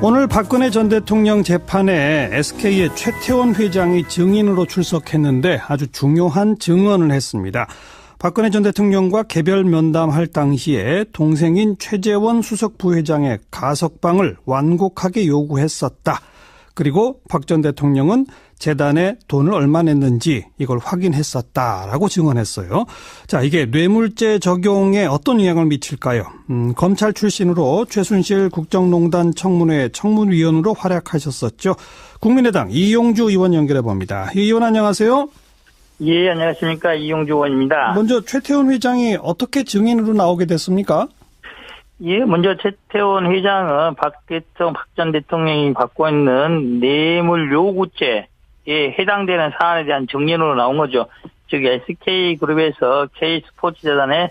오늘 박근혜 전 대통령 재판에 SK의 최태원 회장이 증인으로 출석했는데 아주 중요한 증언을 했습니다. 박근혜 전 대통령과 개별 면담할 당시에 동생인 최재원 수석 부회장의 가석방을 완곡하게 요구했었다. 그리고 박 전 대통령은 재단에 돈을 얼마 냈는지 이걸 확인했었다라고 증언했어요. 자, 이게 뇌물죄 적용에 어떤 영향을 미칠까요? 검찰 출신으로 최순실 국정농단 청문회 청문위원으로 활약하셨었죠. 국민의당 이용주 의원 연결해 봅니다. 이 의원 안녕하세요. 예, 안녕하십니까. 이용주 의원입니다. 먼저 최태원 회장이 어떻게 증인으로 나오게 됐습니까? 예, 먼저 최태원 회장은 박 전 대통령이 받고 있는 뇌물 요구죄에 해당되는 사안에 대한 증인으로 나온 거죠. 즉 SK그룹에서 K스포츠재단에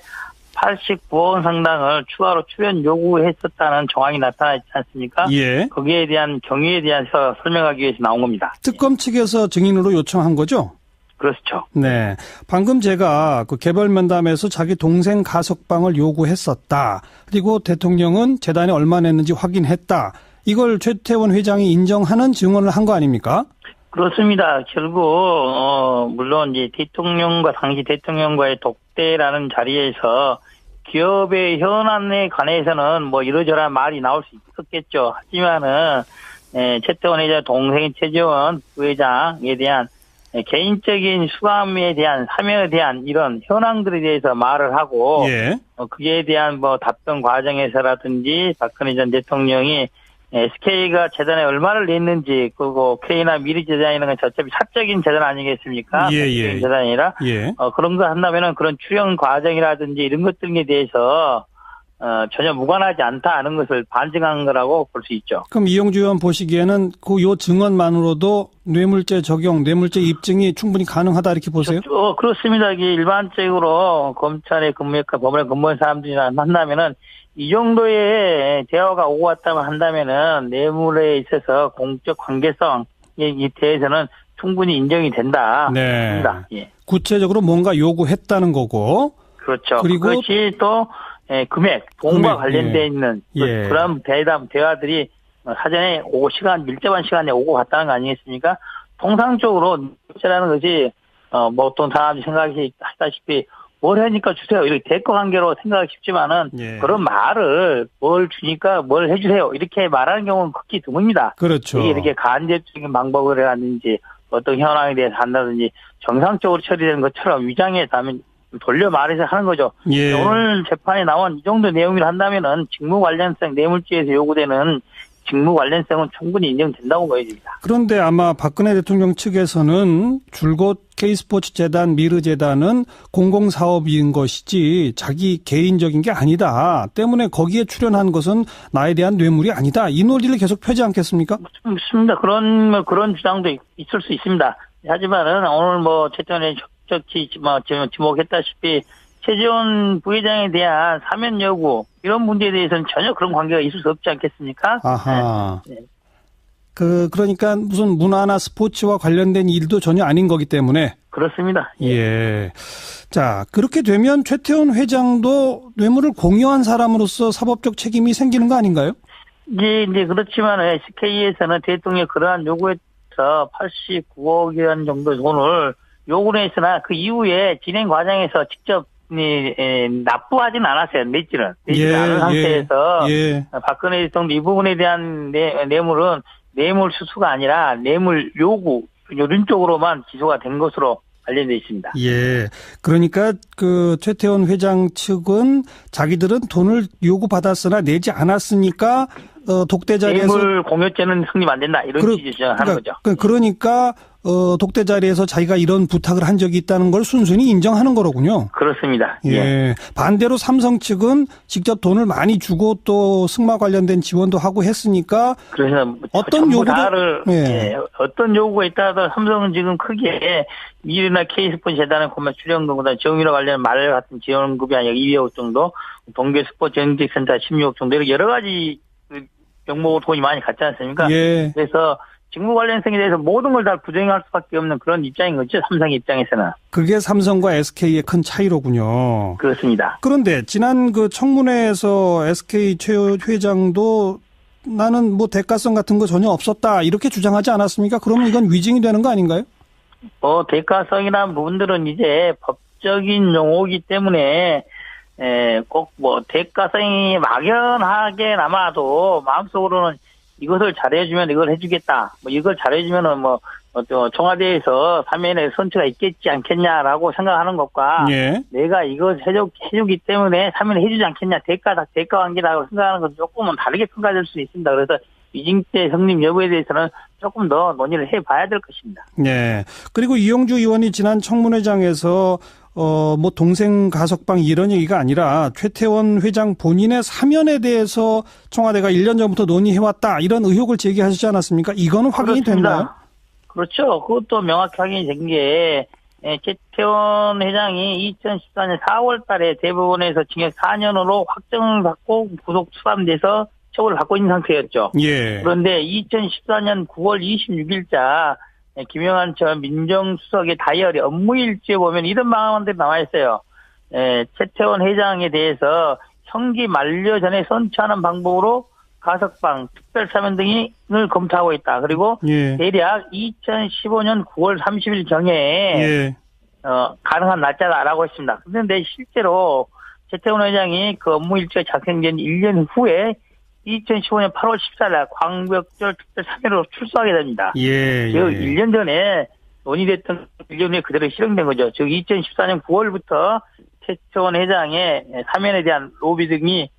89억 원 상당을 추가로 출연 요구했었다는 정황이 나타나 있지 않습니까? 예. 거기에 대한 경위에 대해서 설명하기 위해서 나온 겁니다. 특검 측에서 증인으로 요청한 거죠? 그렇죠. 네. 방금 제가 그 개별 면담에서 자기 동생 가석방을 요구했었다. 그리고 대통령은 재단에 얼마 냈는지 확인했다. 이걸 최태원 회장이 인정하는 증언을 한 거 아닙니까? 그렇습니다. 결국 물론 이제 당시 대통령과의 독대라는 자리에서 기업의 현안에 관해서는 뭐 이러저러한 말이 나올 수 있었겠죠. 하지만은 최태원 회장 동생인 최재원 부회장에 대한 개인적인 수감에 대한 사면에 대한 이런 현황들에 대해서 말을 하고 예. 그에 대한 뭐 답변 과정에서라든지 박근혜 전 대통령이 SK가 재단에 얼마를 냈는지 그리고 K나 미르 재단이라는 건 어차피 사적인 재단 아니겠습니까? 예. 재단이 아니라 예. 그런 거 한다면은 그런 출연 과정이라든지 이런 것들에 대해서 전혀 무관하지 않다 하는 것을 반증한 거라고 볼 수 있죠. 그럼 이용주 의원 보시기에는 요 증언만으로도 뇌물죄 적용, 뇌물죄 입증이 충분히 가능하다 이렇게 보세요? 그렇습니다. 이게 일반적으로 검찰에 근무했고 법원에 근무한 사람들이랑 만나면은 이 정도의 대화가 오고 갔다고 한다면은 뇌물에 있어서 공적 관계성에 대해서는 충분히 인정이 된다. 네. 예. 구체적으로 뭔가 요구했다는 거고. 그렇죠. 그리고 그것이 또 금액, 돈과 관련되어 있는 그런 대화들이 사전에 밀접한 시간에 오고 갔다는 거 아니겠습니까? 통상적으로 뇌물죄라는 것이 뭐 어떤 사람이 생각하시다시피 뭘 하니까 주세요. 이렇게 대가 관계로 생각하기 쉽지만은 그런 말을 뭘 주니까 뭘 해주세요. 이렇게 말하는 경우는 극히 드뭅니다. 그렇죠. 이게 이렇게 간접적인 방법을 하든지 어떤 현황에 대해서 한다든지 정상적으로 처리되는 것처럼 위장해서 하면 돌려 말해서 하는 거죠. 예. 오늘 재판에 나온 이 정도 내용을 한다면은 직무 관련성 뇌물죄에서 요구되는 직무 관련성은 충분히 인정된다고 보여집니다. 그런데 아마 박근혜 대통령 측에서는 줄곧 K스포츠재단, 미르재단은 공공사업인 것이지 자기 개인적인 게 아니다. 때문에 거기에 출연한 것은 나에 대한 뇌물이 아니다. 이 논리를 계속 펴지 않겠습니까? 맞습니다. 그런 주장도 있을 수 있습니다. 하지만은 오늘 최태원의 지목했다시피 최재원 부회장에 대한 사면 여부 이런 문제에 대해서는 전혀 그런 관계가 있을 수 없지 않겠습니까? 아하. 네. 그러니까 무슨 문화나 스포츠와 관련된 일도 전혀 아닌 거기 때문에. 그렇습니다. 예. 자, 그렇게 되면 최태원 회장도 뇌물을 공유한 사람으로서 사법적 책임이 생기는 거 아닌가요? 이제 그렇지만 SK에서는 대통령 그러한 요구에서 89억 원 정도 돈을 요구를 했으나 그 이후에 진행 과정에서 직접 납부하지는 않았어요. 내지는 않은 상태에서 박근혜 대통령 이 부분에 대한 뇌물은 뇌물 수수가 아니라 뇌물 요구 이런 쪽으로만 기소가 된 것으로 관련되어 있습니다. 예. 그러니까 그 최태원 회장 측은 자기들은 돈을 요구받았으나 내지 않았으니까 독대 자리에서 뇌물 공여죄는 성립 안 된다 이런 취지 주장하는 거죠. 그러니까 독대 자리에서 자기가 이런 부탁을 한 적이 있다는 걸 순순히 인정하는 거로군요. 그렇습니다. 예. 반대로 삼성 측은 직접 돈을 많이 주고 또 승마 관련된 지원도 하고 했으니까 그래서 어떤 요구도 어떤 요구가 있다가 삼성은 지금 크게 미르나 K스포츠 재단의 공매 출연금보다 정유라 관련 말 같은 지원금이 아니라 200억 정도, 동계 스포츠 정책센터 16억 정도 이렇게 여러 가지 명목으로 돈이 많이 갔지 않습니까? 예. 그래서 직무 관련성에 대해서 모든 걸 다 부정할 수밖에 없는 그런 입장인 거죠. 삼성 입장에서는. 그게 삼성과 SK의 큰 차이로군요. 그렇습니다. 그런데 지난 그 청문회에서 SK 최 회장도 나는 뭐 대가성 같은 거 전혀 없었다 이렇게 주장하지 않았습니까? 그러면 이건 위증이 되는 거 아닌가요? 대가성이라는 부분들은 이제 법적인 용어이기 때문에 꼭 뭐 대가성이 막연하게 남아도 마음속으로는 이것을 잘해주면 이걸 해주겠다. 뭐 이걸 잘해주면은 뭐 청와대에서 사면의 선처가 있겠지 않겠냐라고 생각하는 것과 예. 내가 이걸 해주기 때문에 사면을 해주지 않겠냐 대가 관계라고 생각하는 것은 조금은 다르게 평가될 수 있습니다. 그래서 위증죄 성립 여부에 대해서는 조금 더 논의를 해봐야 될 것입니다. 네. 그리고 이용주 의원이 지난 청문회장에서 뭐 동생 가석방 이런 얘기가 아니라 최태원 회장 본인의 사면에 대해서 청와대가 1년 전부터 논의해왔다 이런 의혹을 제기하시지 않았습니까? 이거는 확인이 그렇습니다. 됐나요? 그렇죠. 그것도 명확히 확인이 된 게 최태원 회장이 2014년 4월 달에 대법원에서 징역 4년으로 확정을 받고 구속 수감돼서 처벌을 받고 있는 상태였죠. 예. 그런데 2014년 9월 26일자 김영한 전 민정수석의 다이어리 업무일지에 보면 이런 방안들이 나와 있어요. 최태원 회장에 대해서 형기 만료 전에 선처하는 방법으로 가석방, 특별사면 등을 검토하고 있다. 그리고 예. 대략 2015년 9월 30일 경에 예. 가능한 날짜다라고 했습니다. 그런데 실제로 최태원 회장이 그 업무일지가 작성된 1년 후에 2015년 8월 14일 광복절 특별사면으로 출소하게 됩니다. 예. 즉 1년 전에 논의됐던 1년 후에 그대로 실행된 거죠. 즉 2014년 9월부터 최태원 회장의 사면에 대한 로비 등이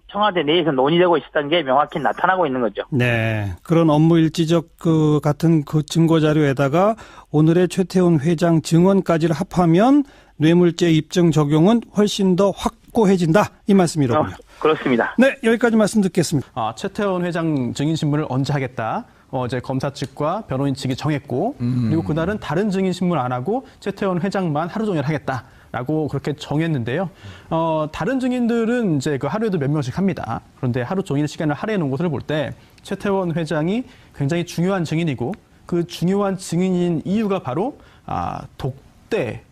청와대 내에서 논의되고 있었던 게 명확히 나타나고 있는 거죠. 네. 그런 업무일지적 같은 그 증거자료에다가 오늘의 최태원 회장 증언까지를 합하면 뇌물죄 입증 적용은 훨씬 더 확고해진다. 이 말씀이로군요. 그렇습니다. 네. 여기까지 말씀 듣겠습니다. 최태원 회장 증인 신문을 언제 하겠다. 어제 검사 측과 변호인 측이 정했고 그리고 그날은 다른 증인 신문 안 하고 최태원 회장만 하루 종일 하겠다라고 그렇게 정했는데요. 다른 증인들은 이제 그 하루에도 몇 명씩 합니다. 그런데 하루 종일 시간을 할애해 놓은 것을 볼 때 최태원 회장이 굉장히 중요한 증인이고 그 중요한 증인인 이유가 바로 독대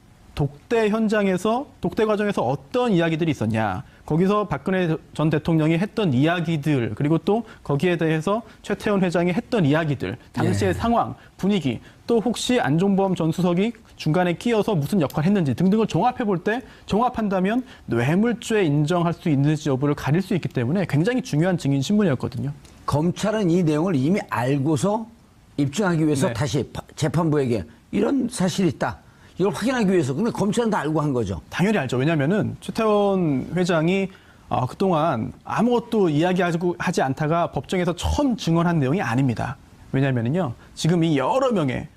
현장에서 독대 과정에서 어떤 이야기들이 있었냐. 거기서 박근혜 전 대통령이 했던 이야기들 그리고 또 거기에 대해서 최태원 회장이 했던 이야기들 당시의 상황, 분위기 또 혹시 안종범 전 수석이 중간에 끼어서 무슨 역할을 했는지 등등을 종합해 볼 때 종합한다면 뇌물죄 인정할 수 있는지 여부를 가릴 수 있기 때문에 굉장히 중요한 증인 신문이었거든요. 검찰은 이 내용을 이미 알고서 입증하기 위해서 네. 다시 재판부에게 이런 사실이 있다. 이걸 확인하기 위해서. 근데 검찰은 다 알고 한 거죠. 당연히 알죠. 왜냐하면은 최태원 회장이 그동안 아무것도 이야기하지 않다가 법정에서 처음 증언한 내용이 아닙니다. 왜냐하면요, 지금 이 여러 명의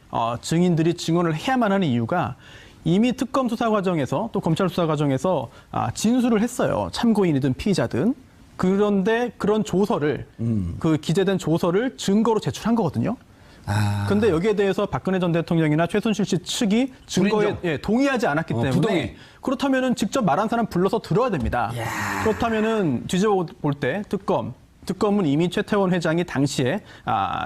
증인들이 증언을 해야만 하는 이유가 이미 특검 수사 과정에서 또 검찰 수사 과정에서 진술을 했어요. 참고인이든 피의자든. 그런데 그런 조서를 그 기재된 조서를 증거로 제출한 거거든요. 그런데 여기에 대해서 박근혜 전 대통령이나 최순실 씨 측이 증거에 동의하지 않았기 때문에 부동의. 그렇다면은 직접 말한 사람 불러서 들어야 됩니다. 그렇다면은 뒤집어 볼 때 특검은 이미 최태원 회장이 당시에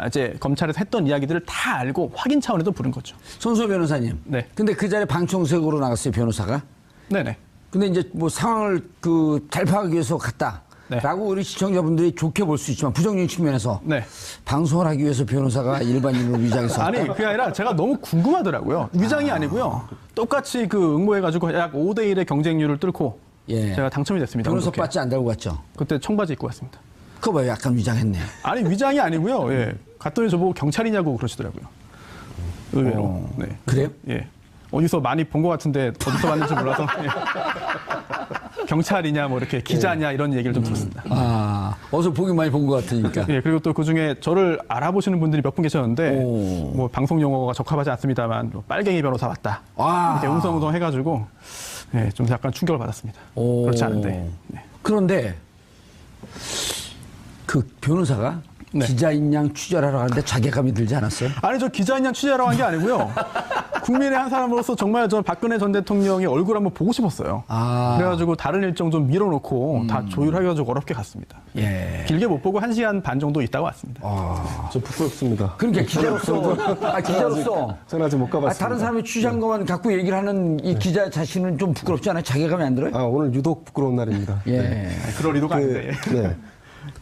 이제 검찰에서 했던 이야기들을 다 알고 확인 차원에서 부른 거죠. 손수호 변호사님. 네. 근데 그 자리에 방청석으로 나갔어요, 변호사가. 네네. 근데 이제 뭐 상황을 잘 파악하기 위해서 갔다. 네. 라고 우리 시청자분들이 좋게 볼 수 있지만 부정적인 측면에서 네. 방송을 하기 위해서 변호사가 일반인으로 위장해서 아니 그게 아니라 제가 너무 궁금하더라고요. 위장이 아니고요. 똑같이 그 응모해가지고 약 5대1의 경쟁률을 뚫고 제가 당첨이 됐습니다. 변호사 그렇게. 바지 안 달고 갔죠? 그때 청바지 입고 갔습니다. 그거 봐요. 약간 위장했네. 아니 위장이 아니고요. 예. 갔더니 저보고 경찰이냐고 그러시더라고요. 의외로. 네. 그래요? 예. 어디서 많이 본 것 같은데 어디서 봤는지 몰라서 예. 경찰이냐 뭐 이렇게 기자냐 이런 얘기를 좀 들었습니다. 어서 보기 많이 본 것 같으니까. 예, 그리고 또 그중에 저를 알아보시는 분들이 몇 분 계셨는데 뭐 방송 용어가 적합하지 않습니다만 뭐 빨갱이 변호사 왔다. 이렇게 웅성웅성 해가지고 예, 좀 약간 충격을 받았습니다. 그렇지 않은데. 네. 그런데 그 변호사가 네. 기자인 양 취재하러 가는데 자괴감이 들지 않았어요? 아니 저 기자인 양 취재하러 간 게 아니고요. 국민의 한 사람으로서 정말 저 박근혜 전 대통령의 얼굴 한번 보고 싶었어요. 그래가지고 다른 일정 좀 밀어놓고 다 조율해가지고 어렵게 갔습니다. 예. 길게 못 보고 1시간 반 정도 있다가 왔습니다. 저 부끄럽습니다. 그러니까 기자로서 저는 아직 못 가봤습니다. 다른 사람이 취재한 것만 갖고 얘기를 하는 이 기자 자신은 좀 부끄럽지 않아요? 자괴감이 안 들어요? 오늘 유독 부끄러운 날입니다. 예. 네. 그럴 의도가 아닌데. 네.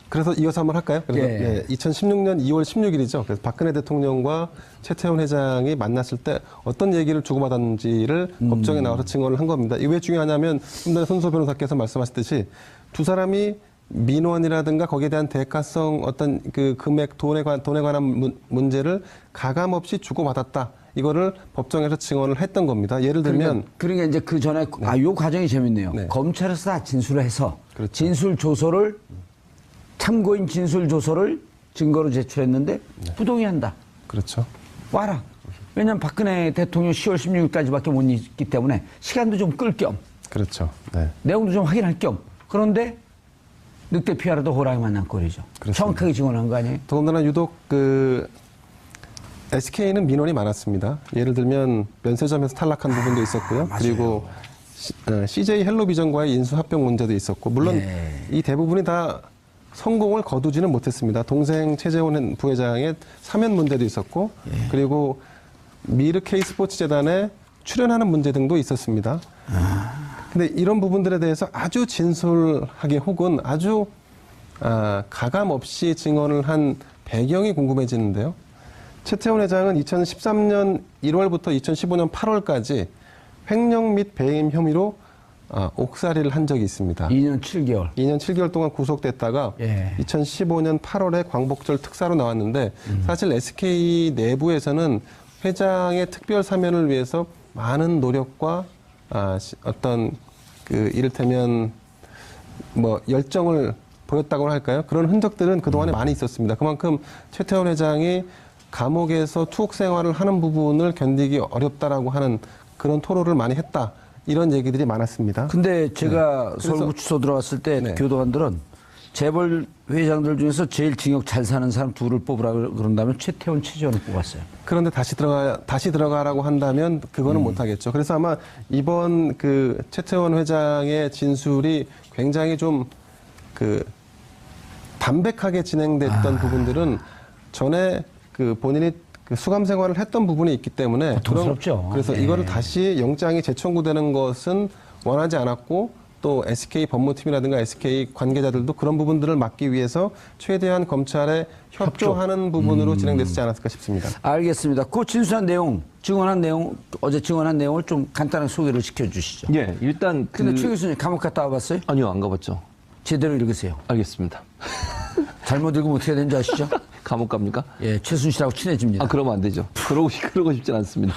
그래서 이어서 한번 할까요? 그래서 예. 2016년 2월 16일이죠. 그래서 박근혜 대통령과 최태원 회장이 만났을 때 어떤 얘기를 주고받았는지를 법정에 나와서 증언을 한 겁니다. 이게 왜 중요하냐면 좀 전에 손소 변호사께서 말씀하셨듯이 두 사람이 민원이라든가 거기에 대한 대가성 어떤 그 금액 돈에 관한 문제를 가감없이 주고받았다. 이거를 법정에서 증언을 했던 겁니다. 예를 들면 그러니까 이제 그 전에 요 과정이 재밌네요. 네. 검찰에서 다 진술을 해서 그렇죠. 진술 조서를 참고인 진술 조서를 증거로 제출했는데 부동의한다. 그렇죠. 와라. 왜냐하면 박근혜 대통령 10월 16일까지밖에 못 있기 때문에 시간도 좀 끌 겸 그렇죠. 네. 내용도 좀 확인할 겸 그런데 늑대 피하라도 호랑이 만난 꼴이죠. 그렇습니다. 정확하게 증언한 거 아니에요? 더군다나 유독 SK는 민원이 많았습니다. 예를 들면 면세점에서 탈락한 부분도 있었고요. 그리고 CJ 헬로비전과의 인수합병 문제도 있었고 물론 이 대부분이 다 성공을 거두지는 못했습니다. 동생 최재원 부회장의 사면 문제도 있었고 그리고 미르 K스포츠재단에 출연하는 문제 등도 있었습니다. 근데 이런 부분들에 대해서 아주 진솔하게 혹은 아주 가감 없이 증언을 한 배경이 궁금해지는데요. 최태원 회장은 2013년 1월부터 2015년 8월까지 횡령 및 배임 혐의로 옥살이를 한 적이 있습니다. 2년 7개월. 2년 7개월 동안 구속됐다가 2015년 8월에 광복절 특사로 나왔는데 사실 SK 내부에서는 회장의 특별 사면을 위해서 많은 노력과 어떤 그 이를테면 뭐 열정을 보였다고 할까요? 그런 흔적들은 그동안에 많이 있었습니다. 그만큼 최태원 회장이 감옥에서 투옥 생활을 하는 부분을 견디기 어렵다라고 하는 그런 토로를 많이 했다. 이런 얘기들이 많았습니다. 근데 제가 서울구치소 들어왔을 때 교도관들은 재벌 회장들 중에서 제일 징역 잘 사는 사람 둘을 뽑으라 그런다면 최태원, 최재원을 뽑았어요. 그런데 다시 들어가라고 한다면 그거는 못하겠죠. 그래서 아마 이번 그 최태원 회장의 진술이 굉장히 좀 그 담백하게 진행됐던 부분들은 전에 그 본인이 그 수감 생활을 했던 부분이 있기 때문에 고통스럽죠. 그래서 이거를 다시 영장이 재청구되는 것은 원하지 않았고 또 SK 법무팀이라든가 SK 관계자들도 그런 부분들을 막기 위해서 최대한 검찰에 협조하는 부분으로 진행됐지 않았을까 싶습니다. 알겠습니다. 그 진술한 내용, 어제 증언한 내용을 좀 간단하게 소개를 시켜주시죠. 예, 일단 근데 최 교수님 감옥 갔다 와봤어요? 아니요, 안 가봤죠. 제대로 읽으세요. 알겠습니다. 잘못 읽으면 어떻게 되는지 아시죠? 감옥 갑니까? 예, 최순실하고 친해집니다. 그러면 안 되죠. 그러고 싶진 않습니다.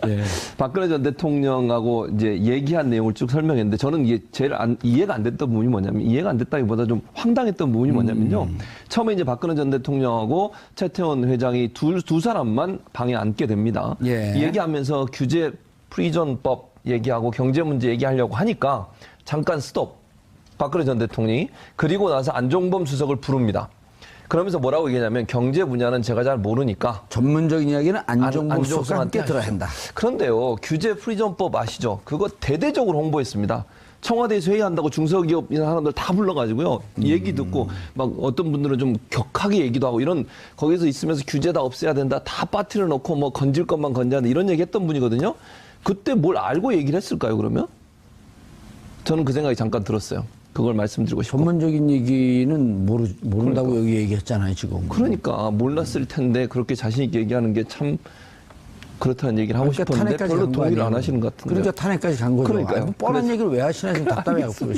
예. 박근혜 전 대통령하고 이제 얘기한 내용을 쭉 설명했는데 저는 이게 제일 이해가 안 됐던 부분이 뭐냐면 이해가 안 됐다기보다 좀 황당했던 부분이 뭐냐면요. 처음에 이제 박근혜 전 대통령하고 최태원 회장이 두 사람만 방에 앉게 됩니다. 예. 얘기하면서 규제 프리전법 얘기하고 경제 문제 얘기하려고 하니까 잠깐 스톱. 박근혜 전 대통령이 그리고 나서 안종범 수석을 부릅니다. 그러면서 뭐라고 얘기하냐면 경제 분야는 제가 잘 모르니까 전문적인 이야기는 안종범 수석과 함께 들어야 한다. 그런데요. 규제 프리전법 아시죠? 그거 대대적으로 홍보했습니다. 청와대에서 회의한다고 중소기업 이런 사람들 다 불러가지고요. 얘기 듣고 막 어떤 분들은 좀 격하게 얘기도 하고 이런 거기서 있으면서 규제 다 없애야 된다. 다 빠트려 놓고 뭐 건질 것만 건져야 된다. 이런 얘기 했던 분이거든요. 그때 뭘 알고 얘기를 했을까요 그러면? 저는 그 생각이 잠깐 들었어요. 그걸 말씀드리고 싶고. 전문적인 얘기는 모른다고 여기 얘기했잖아요, 지금. 그러니까 몰랐을 텐데 그렇게 자신 있게 얘기하는 게 참 그렇다는 얘기를 하고 싶었는데 별로 동의를 안 하시는 것 같은데. 그러니까 탄핵까지 간 거죠. 그러니까요. 뭐 뻔한 얘기를 왜 하시나 지금 답답해갖고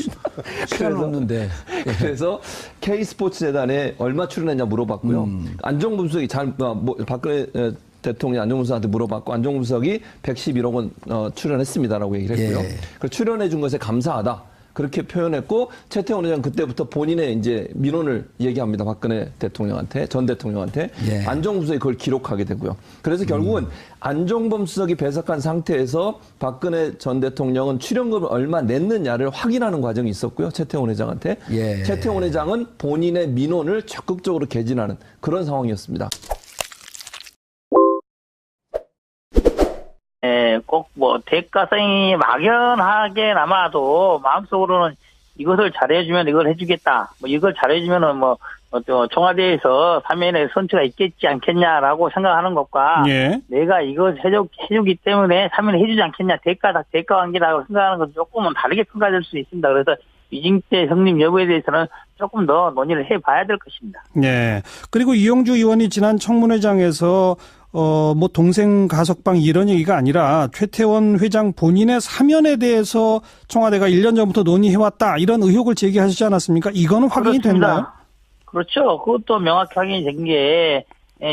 시간은 없는데. 그래서 K스포츠재단에 얼마 출연했냐 물어봤고요. 안종범 수석이 박근혜 대통령이 안종범 수석한테 물어봤고 안종범 수석이 111억 원 출연했습니다라고 얘기를 했고요. 그 출연해 준 것에 감사하다. 그렇게 표현했고 최태원 회장 그때부터 본인의 이제 민원을 얘기합니다. 박근혜 대통령한테 전 대통령한테 안종범 수석이 그걸 기록하게 되고요. 그래서 결국은 안종범 수석이 배석한 상태에서 박근혜 전 대통령은 출연금을 얼마 냈느냐를 확인하는 과정이 있었고요. 최태원 회장한테 최태원 회장은 본인의 민원을 적극적으로 개진하는 그런 상황이었습니다. 꼭 뭐 대가성이 막연하게나마도 마음속으로는 이것을 잘해주면 이걸 해주겠다. 뭐 이걸 잘해주면은 뭐 청와대에서 사면의 선처가 있겠지 않겠냐라고 생각하는 것과 내가 이걸 해주기 때문에 사면을 해주지 않겠냐 대가 관계라고 생각하는 것은 조금은 다르게 평가될 수 있습니다. 그래서 위증죄 성립 여부에 대해서는 조금 더 논의를 해봐야 될 것입니다. 네. 그리고 이용주 의원이 지난 청문회장에서 뭐 동생 가석방 이런 얘기가 아니라 최태원 회장 본인의 사면에 대해서 청와대가 1년 전부터 논의해왔다 이런 의혹을 제기하시지 않았습니까? 이거는 확인이 그렇습니다. 됐나요? 그렇죠. 그것도 명확히 확인이 된 게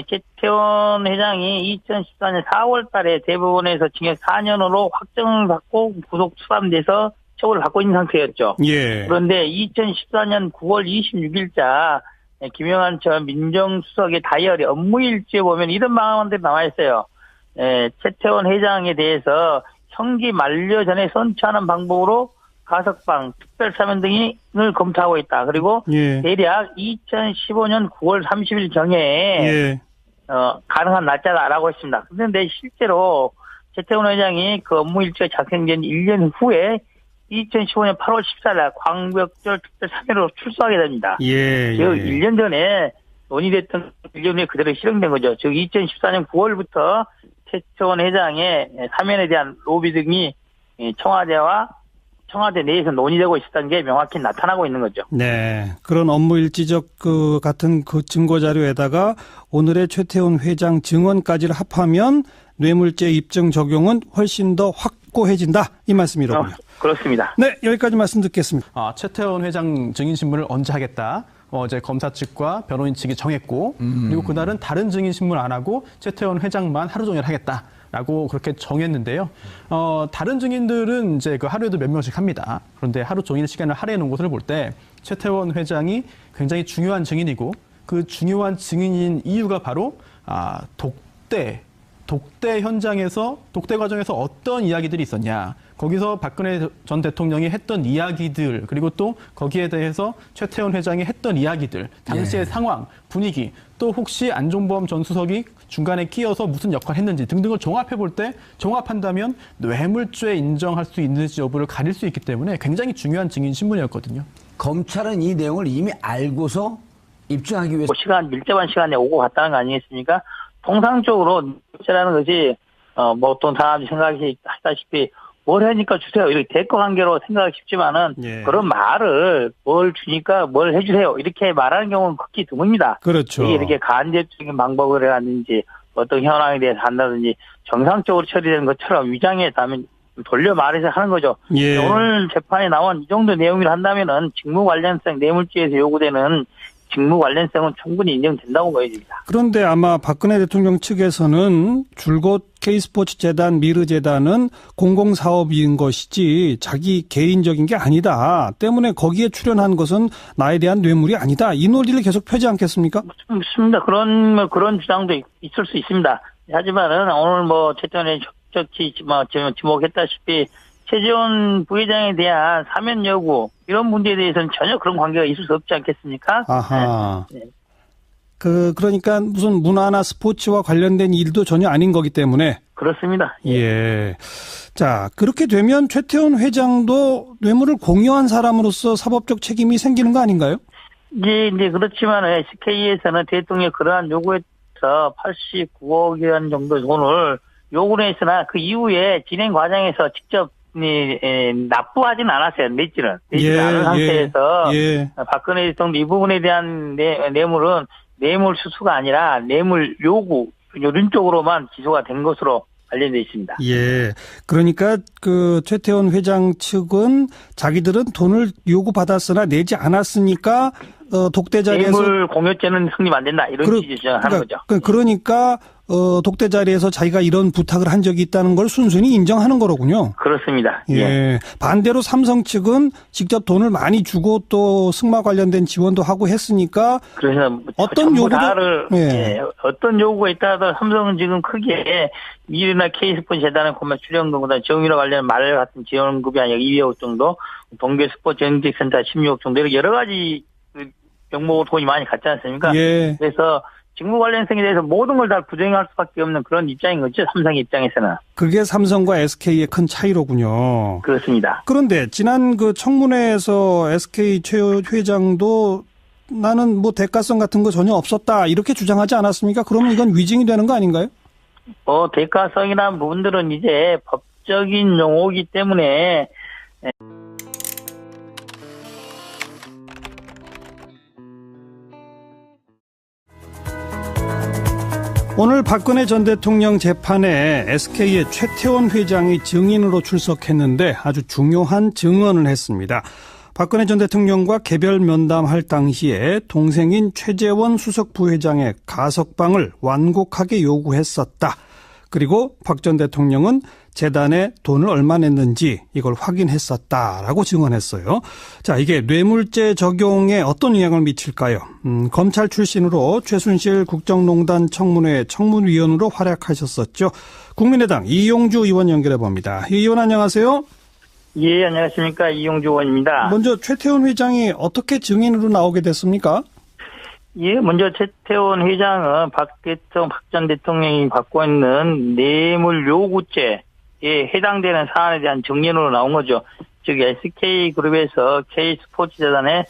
최태원 회장이 2014년 4월 달에 대법원에서 징역 4년으로 확정을 받고 구속 수감돼서 처벌을 받고 있는 상태였죠. 예. 그런데 2014년 9월 26일자 김영한 전 민정수석의 다이어리 업무일지에 보면 이런 방안들이 나와 있어요. 최태원 회장에 대해서 형기 만료 전에 선처하는 방법으로 가석방, 특별사면 등을 검토하고 있다. 그리고 예. 대략 2015년 9월 30일 경에 예. 가능한 날짜다라고 했습니다. 그런데 실제로 최태원 회장이 그 업무일지가 작성된 1년 후에 2015년 8월 14일 광복절 특별사면으로 출소하게 됩니다. 예. 즉 1년 전에 논의됐던 1년 후에 그대로 실행된 거죠. 즉 2014년 9월부터 최태원 회장의 사면에 대한 로비 등이 청와대 내에서 논의되고 있었던 게 명확히 나타나고 있는 거죠. 네. 그런 업무일지적 같은 그 증거자료에다가 오늘의 최태원 회장 증언까지를 합하면 뇌물죄 입증 적용은 훨씬 더 확고해진다. 이 말씀이로군요. 그렇습니다. 네. 여기까지 말씀 듣겠습니다. 최태원 회장 증인신문을 언제 하겠다. 어제 검사 측과 변호인 측이 정했고 그리고 그날은 다른 증인신문 안 하고 최태원 회장만 하루 종일 하겠다. 라고 그렇게 정했는데요. 다른 증인들은 이제 그 하루에도 몇 명씩 합니다. 그런데 하루 종일 시간을 할애해 놓은 것을 볼 때 최태원 회장이 굉장히 중요한 증인이고 그 중요한 증인인 이유가 바로 독대 현장에서 독대 과정에서 어떤 이야기들이 있었냐. 거기서 박근혜 전 대통령이 했던 이야기들 그리고 또 거기에 대해서 최태원 회장이 했던 이야기들 당시의 상황, 분위기 또 혹시 안종범 전 수석이 중간에 끼어서 무슨 역할을 했는지 등등을 종합해 볼 때 종합한다면 뇌물죄 인정할 수 있는지 여부를 가릴 수 있기 때문에 굉장히 중요한 증인 신문이었거든요. 검찰은 이 내용을 이미 알고서 입증하기 위해서 밀접한 시간에 오고 갔다는 거 아니겠습니까? 통상적으로 뇌물죄라는 것이 어떤 사람이 생각하시다시피 뭘 하니까 주세요. 이렇게 대가 관계로 생각하기 쉽지만은 예. 그런 말을 뭘 주니까 뭘 해주세요. 이렇게 말하는 경우는 극히 드뭅니다. 그렇죠. 이게 이렇게 간접적인 방법을 하든지 어떤 현황에 대해서 한다든지 정상적으로 처리되는 것처럼 위장해서 돌려 말해서 하는 거죠. 예. 오늘 재판에 나온 이 정도 내용을 한다면은 직무 관련성 뇌물죄에서 요구되는 직무 관련성은 충분히 인정된다고 보여집니다. 그런데 아마 박근혜 대통령 측에서는 줄곧 K스포츠 재단, 미르 재단은 공공사업인 것이지 자기 개인적인 게 아니다. 때문에 거기에 출연한 것은 나에 대한 뇌물이 아니다. 이 논리를 계속 펴지 않겠습니까? 맞습니다. 그런 주장도 있을 수 있습니다. 하지만은 오늘 최태원에 적극적히 지목했다시피 최재원 부회장에 대한 사면 여부 이런 문제에 대해서는 전혀 그런 관계가 있을 수 없지 않겠습니까? 아하. 네. 그러니까 무슨 문화나 스포츠와 관련된 일도 전혀 아닌 거기 때문에. 그렇습니다. 예. 자, 그렇게 되면 최태원 회장도 뇌물을 공유한 사람으로서 사법적 책임이 생기는 거 아닌가요? 이제 그렇지만 SK에서는 대통령의 그러한 요구에 따라서 89억 원 정도 돈을 요구를 했으나 그 이후에 진행 과정에서 직접 납부하지는 않았어요. 냈지는 않은 상태에서 박근혜 대통령 이 부분에 대한 뇌물은 뇌물 수수가 아니라 뇌물 요구 이런 쪽으로만 기소가 된 것으로 관련되어 있습니다. 예. 그러니까 그 최태원 회장 측은 자기들은 돈을 요구받았으나 내지 않았으니까 독대 자리에서 뇌물 공여죄는 성립 안 된다 이런 취지 주장하는 거죠. 그러니까 독대 자리에서 자기가 이런 부탁을 한 적이 있다는 걸 순순히 인정하는 거로군요. 그렇습니다. 예. 반대로 삼성 측은 직접 돈을 많이 주고 또 승마 관련된 지원도 하고 했으니까 그래서 어떤 요구를 어떤 요구가 있다도 삼성은 지금 크게 미르나 K스포츠 재단의 출연금보다 정유라 관련 말 같은 지원급이 아니라 200억 정도, 동계 스포츠 영직센터 16억 정도 이렇게 여러 가지 명목으로 돈이 많이 갔지 않습니까? 예. 그래서 직무 관련성에 대해서 모든 걸 다 부정할 수밖에 없는 그런 입장인 거죠. 삼성의 입장에서는. 그게 삼성과 SK의 큰 차이로군요. 그렇습니다. 그런데 지난 그 청문회에서 SK 최 회장도 나는 대가성 같은 거 전혀 없었다 이렇게 주장하지 않았습니까? 그러면 이건 위증이 되는 거 아닌가요? 대가성이라는 부분들은 이제 법적인 용어이기 때문에 오늘 박근혜 전 대통령 재판에 SK의 최태원 회장이 증인으로 출석했는데 아주 중요한 증언을 했습니다. 박근혜 전 대통령과 개별 면담할 당시에 동생인 최재원 수석 부회장의 가석방을 완곡하게 요구했었다. 그리고 박 전 대통령은 재단에 돈을 얼마 냈는지 이걸 확인했었다라고 증언했어요. 자, 이게 뇌물죄 적용에 어떤 영향을 미칠까요? 검찰 출신으로 최순실 국정농단 청문회 청문위원으로 활약하셨었죠. 국민의당 이용주 의원 연결해 봅니다. 이 의원 안녕하세요. 예, 안녕하십니까. 이용주 의원입니다. 먼저 최태원 회장이 어떻게 증인으로 나오게 됐습니까? 예, 먼저 최태원 회장은 박 전 대통령이 받고 있는 뇌물 요구죄에 해당되는 사안에 대한 증인으로 나온 거죠. 즉 SK그룹에서 K스포츠재단에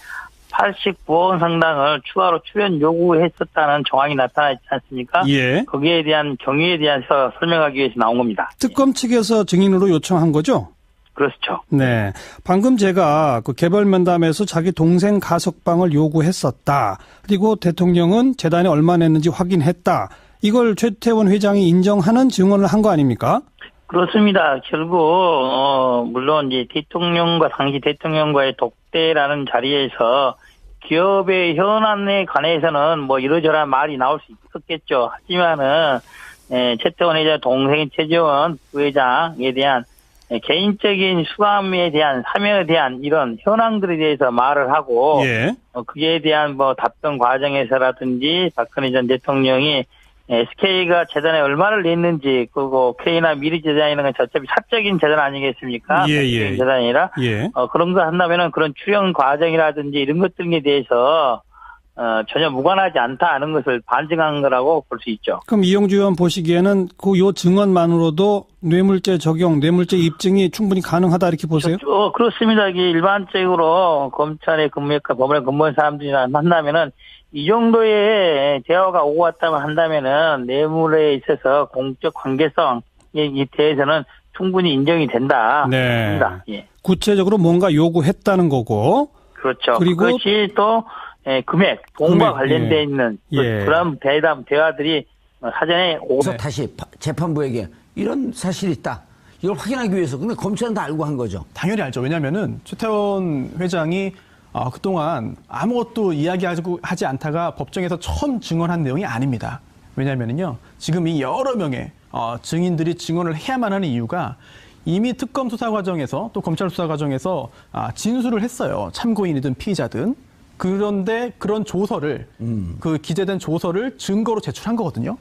89억 원 상당을 추가로 출연 요구했었다는 정황이 나타나 있지 않습니까? 예. 거기에 대한 경위에 대해서 설명하기 위해서 나온 겁니다. 특검 측에서 증인으로 요청한 거죠? 그렇죠. 네. 방금 제가 그 개별 면담에서 자기 동생 가석방을 요구했었다. 그리고 대통령은 재단에 얼마 냈는지 확인했다. 이걸 최태원 회장이 인정하는 증언을 한 거 아닙니까? 그렇습니다. 결국 물론 이제 당시 대통령과의 독대라는 자리에서 기업의 현안에 관해서는 뭐 이러저러한 말이 나올 수 있었겠죠. 하지만은 최태원 회장 동생인 최재원 부회장에 대한 개인적인 수감에 대한 사면에 대한 이런 현황들에 대해서 말을 하고 예. 그에 대한 뭐 답변 과정에서라든지 박근혜 전 대통령이 SK가 재단에 얼마를 냈는지 그리고 K나 미래재단이라는 건 어차피 사적인 재단 아니겠습니까? 예. 재단이라 예. 그런 거 한다면은 그런 출연 과정이라든지 이런 것들에 대해서 전혀 무관하지 않다는 것을 반증한 거라고 볼 수 있죠. 그럼 이용주 의원 보시기에는 요 증언만으로도 뇌물죄 적용, 뇌물죄 입증이 충분히 가능하다 이렇게 보세요? 그렇습니다. 이게 일반적으로 검찰에 근무했고 법원에 근무한 사람들이나 만나면은 이 정도의 대화가 오고 갔다고 한다면은 뇌물에 있어서 공적 관계성에 대해서는 충분히 인정이 된다. 네. 예. 구체적으로 뭔가 요구했다는 거고. 그렇죠. 그리고 그것이 또 금액, 돈과 관련돼 예. 있는 예. 그런 대화들이 사전에 그래서 다시 재판부에게 이런 사실이 있다. 이걸 확인하기 위해서. 근데 검찰은 다 알고 한 거죠. 당연히 알죠. 왜냐하면은 최태원 회장이 그동안 아무것도 이야기하지 않다가 법정에서 처음 증언한 내용이 아닙니다. 왜냐하면요, 지금 이 여러 명의 증인들이 증언을 해야만 하는 이유가 이미 특검 수사 과정에서 또 검찰 수사 과정에서 진술을 했어요. 참고인이든 피의자든. 그런데 그런 조서를 그 기재된 조서를 증거로 제출한 거거든요.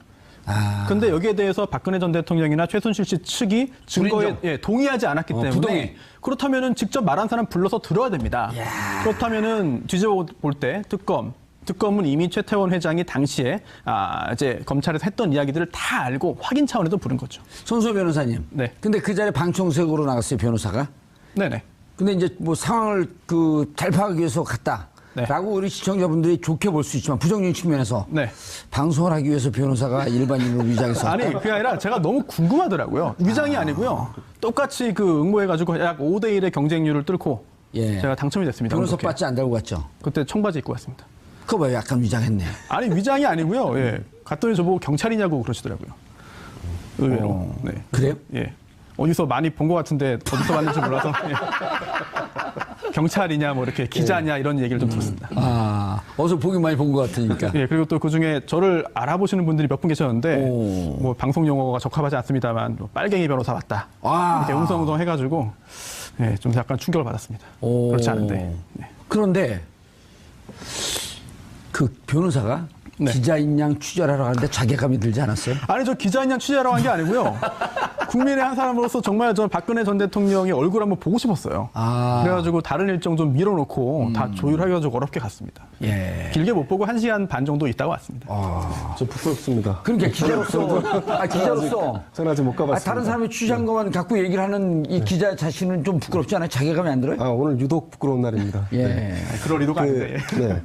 그런데 여기에 대해서 박근혜 전 대통령이나 최순실 씨 측이 증거에 동의하지 않았기 때문에 부동의. 그렇다면은 직접 말한 사람 불러서 들어야 됩니다. 그렇다면은 뒤집어 볼 때 특검은 이미 최태원 회장이 당시에 이제 검찰에서 했던 이야기들을 다 알고 확인 차원에서 부른 거죠. 손수호 변호사님. 네. 근데 그 자리에 방청석으로 나갔어요, 변호사가. 네네. 근데 이제 뭐 상황을 잘 파악하기 위해서 갔다. 네. 라고 우리 시청자분들이 좋게 볼 수 있지만 부정적인 측면에서 네. 방송을 하기 위해서 변호사가 일반인으로 위장해서 아니 그게 아니라 제가 너무 궁금하더라고요. 위장이 아니고요. 똑같이 그 응모해가지고 약 5대1의 경쟁률을 뚫고 제가 당첨이 됐습니다. 변호사 그렇게. 받지 안 달고 갔죠. 그때 청바지 입고 갔습니다. 그거 봐요, 약간 위장했네. 아니 위장이 아니고요. 예. 갔더니 저보고 경찰이냐고 그러시더라고요. 의외로. 네. 그래요? 예. 어디서 많이 본 것 같은데 어디서 봤는지 몰라서 예. 경찰이냐 뭐 이렇게 기자냐 이런 얘기를 좀 들었습니다. 어서 보기 많이 본 것 같으니까. 예, 그리고 또 그 중에 저를 알아보시는 분들이 몇 분 계셨는데 뭐 방송 용어가 적합하지 않습니다만 뭐 빨갱이 변호사 왔다. 이렇게 웅성웅성 해가지고 예, 좀 약간 충격을 받았습니다. 그렇지 않은데. 네. 그런데 그 변호사가 기자인 양 취재하러 가는데 자괴감이 들지 않았어요? 아니 저 기자인 양 취재하러 간 게 아니고요. 국민의 한 사람으로서 정말 저 박근혜 전 대통령의 얼굴 한번 보고 싶었어요. 그래가지고 다른 일정 좀 밀어놓고 다 조율해가지고 어렵게 갔습니다. 예. 길게 못 보고 1시간 반 정도 있다가 왔습니다. 저 부끄럽습니다. 그러니까 기자로서 저는 아직 못 가봤습니다. 다른 사람이 취재한 것만 갖고 얘기를 하는 이 기자 자신은 좀 부끄럽지 않아요? 자괴감이 안 들어요? 오늘 유독 부끄러운 날입니다. 예. 그럴 의도가 아닌데. 네.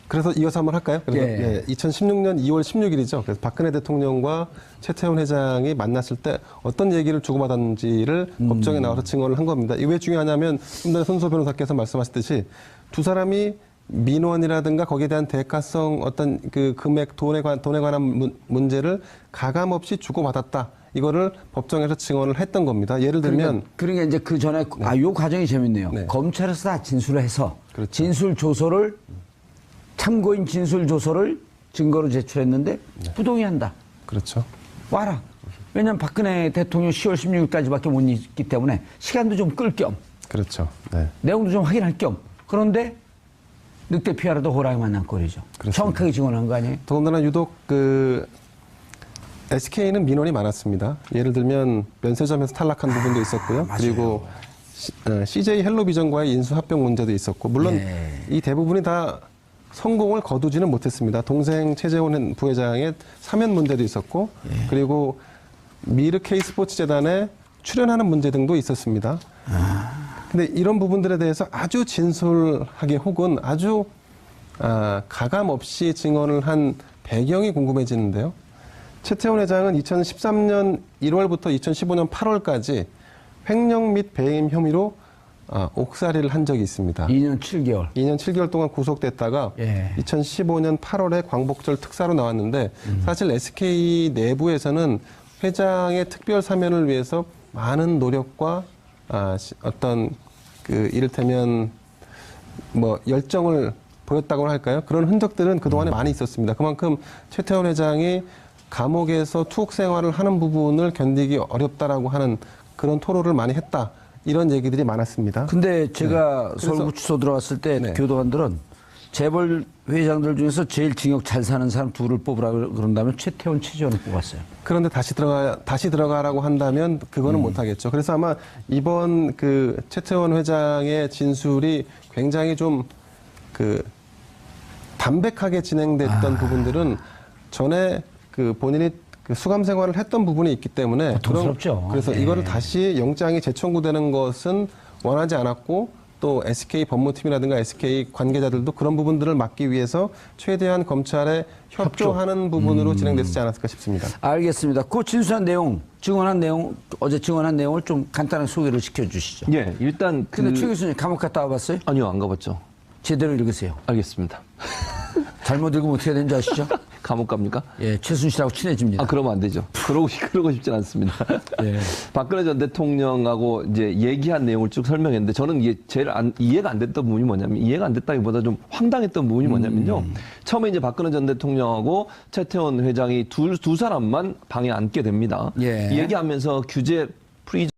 그래서 이어서 한번 할까요? 그래서 예. 2016년 2월 16일이죠. 그래서 박근혜 대통령과 최태원 회장이 만났을 때 어떤 얘기를 주고받았는지를 법정에 나와서 증언을 한 겁니다. 이게 왜 중요하냐면 좀 전에 손수호 변호사께서 말씀하셨듯이 두 사람이 민원이라든가 거기에 대한 대가성 어떤 그 금액 돈에 관한 문제를 가감 없이 주고받았다. 이거를 법정에서 증언을 했던 겁니다. 예를 들면 그러니까 이제 그 전에 요 과정이 재밌네요. 네. 검찰에서 다 진술을 해서 그렇죠. 진술 조서를 참고인 진술 조서를 증거로 제출했는데 부동의한다. 그렇죠. 와라. 왜냐하면 박근혜 대통령 10월 16일까지밖에 못 있기 때문에 시간도 좀 끌 겸 그렇죠. 네. 내용도 좀 확인할 겸 그런데 늑대 피하라도 호랑이 만난 꼴이죠. 그렇습니다. 정확하게 증언한 거 아니에요? 더군다나 유독 그 SK는 민원이 많았습니다. 예를 들면 면세점에서 탈락한 부분도 있었고요. 그리고 CJ 헬로비전과의 인수합병 문제도 있었고 물론 이 대부분이 다 성공을 거두지는 못했습니다. 동생 최재원 부회장의 사면 문제도 있었고 그리고 미르 K스포츠 재단에 출연하는 문제 등도 있었습니다. 근데 이런 부분들에 대해서 아주 진솔하게 혹은 아주 가감 없이 증언을 한 배경이 궁금해지는데요. 최태원 회장은 2013년 1월부터 2015년 8월까지 횡령 및 배임 혐의로 옥살이를 한 적이 있습니다. 2년 7개월. 2년 7개월 동안 구속됐다가 2015년 8월에 광복절 특사로 나왔는데 사실 SK 내부에서는 회장의 특별 사면을 위해서 많은 노력과 어떤 그 이를테면 뭐 열정을 보였다고 할까요? 그런 흔적들은 그동안에 많이 있었습니다. 그만큼 최태원 회장이 감옥에서 투옥 생활을 하는 부분을 견디기 어렵다라고 하는 그런 토로를 많이 했다. 이런 얘기들이 많았습니다. 근데 제가 서울구치소 들어갔을 때 교도관들은 재벌 회장들 중에서 제일 징역 잘 사는 사람 둘을 뽑으라 그런다면 최태원, 최재원을 뽑았어요. 그런데 다시 들어가라고 한다면 그거는 못하겠죠. 그래서 아마 이번 그 최태원 회장의 진술이 굉장히 좀 그 담백하게 진행됐던 부분들은 전에 그 본인이 그 수감 생활을 했던 부분이 있기 때문에 고통스럽죠. 그래서 이거를 다시 영장이 재청구되는 것은 원하지 않았고 또 SK 법무팀이라든가 SK 관계자들도 그런 부분들을 막기 위해서 최대한 검찰에 협조하는 부분으로 진행됐지 않았을까 싶습니다. 알겠습니다. 그 진술한 내용, 어제 증언한 내용을 좀 간단하게 소개를 시켜주시죠. 예, 일단 근데 최 교수님 감옥 갔다 와봤어요? 아니요, 안 가봤죠. 제대로 읽으세요. 알겠습니다. 잘못 읽으면 어떻게 되는지 아시죠? 감옥 갑니까? 예, 최순실하고 친해집니다. 그러면 안 되죠. 그러고 싶진 않습니다. 예. 박근혜 전 대통령하고 이제 얘기한 내용을 쭉 설명했는데 저는 이게 제일 이해가 안 됐던 부분이 뭐냐면 이해가 안 됐다기보다 좀 황당했던 부분이 뭐냐면요. 처음에 이제 박근혜 전 대통령하고 최태원 회장이 두 사람만 방에 앉게 됩니다. 예. 얘기하면서 규제 프리즈